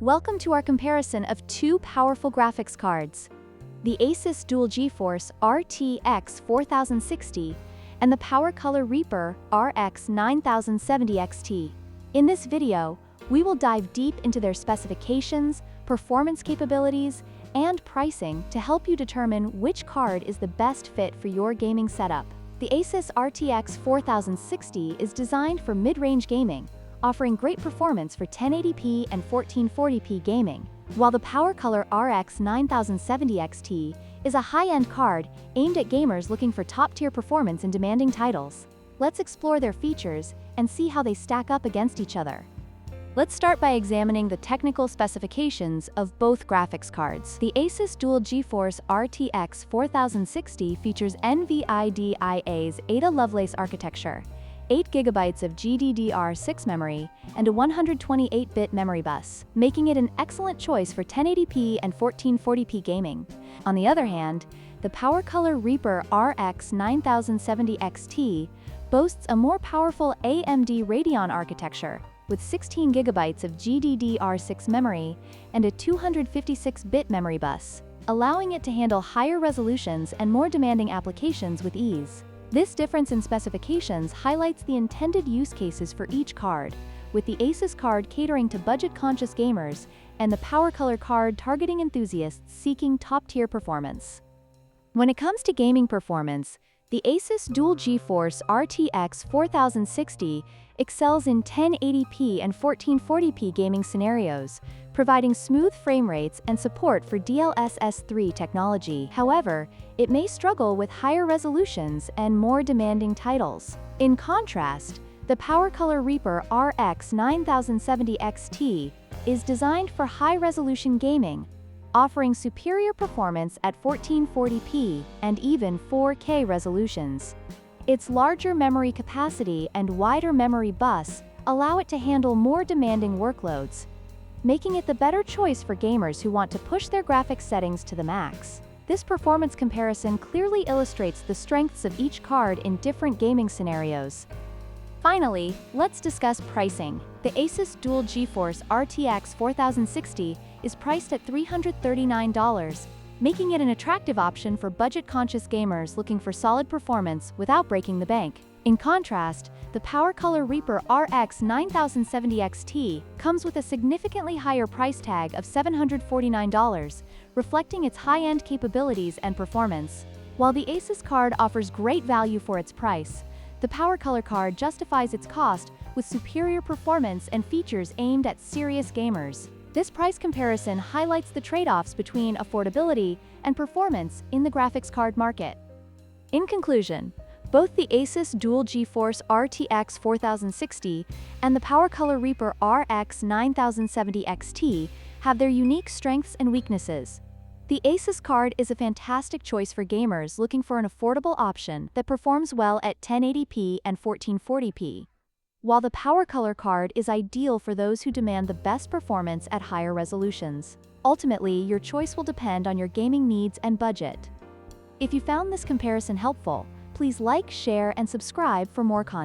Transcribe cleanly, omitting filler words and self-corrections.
Welcome to our comparison of two powerful graphics cards, the ASUS Dual GeForce RTX 4060 and the PowerColor Reaper RX 9070 XT. In this video, we will dive deep into their specifications, performance capabilities, and pricing to help you determine which card is the best fit for your gaming setup. The ASUS RTX 4060 is designed for mid-range gaming, offering great performance for 1080p and 1440p gaming, while the PowerColor RX 9070 XT is a high-end card aimed at gamers looking for top-tier performance in demanding titles. Let's explore their features and see how they stack up against each other. Let's start by examining the technical specifications of both graphics cards. The ASUS Dual GeForce RTX 4060 features NVIDIA's Ada Lovelace architecture, 8GB of GDDR6 memory, and a 128-bit memory bus, making it an excellent choice for 1080p and 1440p gaming. On the other hand, the PowerColor Reaper RX 9070 XT boasts a more powerful AMD Radeon architecture, with 16GB of GDDR6 memory and a 256-bit memory bus, allowing it to handle higher resolutions and more demanding applications with ease. This difference in specifications highlights the intended use cases for each card, with the ASUS card catering to budget-conscious gamers and the PowerColor card targeting enthusiasts seeking top-tier performance. When it comes to gaming performance, the ASUS Dual GeForce RTX 4060 excels in 1080p and 1440p gaming scenarios, providing smooth frame rates and support for DLSS 3 technology. However, it may struggle with higher resolutions and more demanding titles. In contrast, the PowerColor Reaper RX 9070 XT is designed for high-resolution gaming, offering superior performance at 1440p and even 4K resolutions. Its larger memory capacity and wider memory bus allow it to handle more demanding workloads, making it the better choice for gamers who want to push their graphics settings to the max. This performance comparison clearly illustrates the strengths of each card in different gaming scenarios. Finally, let's discuss pricing. The ASUS Dual GeForce RTX 4060 is priced at $339, making it an attractive option for budget-conscious gamers looking for solid performance without breaking the bank. In contrast, the PowerColor Reaper RX 9070 XT comes with a significantly higher price tag of $749, reflecting its high-end capabilities and performance. While the ASUS card offers great value for its price, the PowerColor card justifies its cost with superior performance and features aimed at serious gamers. This price comparison highlights the trade-offs between affordability and performance in the graphics card market. In conclusion, both the ASUS Dual GeForce RTX 4060 and the PowerColor Reaper RX 9070 XT have their unique strengths and weaknesses. The ASUS card is a fantastic choice for gamers looking for an affordable option that performs well at 1080p and 1440p, while the PowerColor card is ideal for those who demand the best performance at higher resolutions. Ultimately, your choice will depend on your gaming needs and budget. If you found this comparison helpful, please like, share, and subscribe for more content.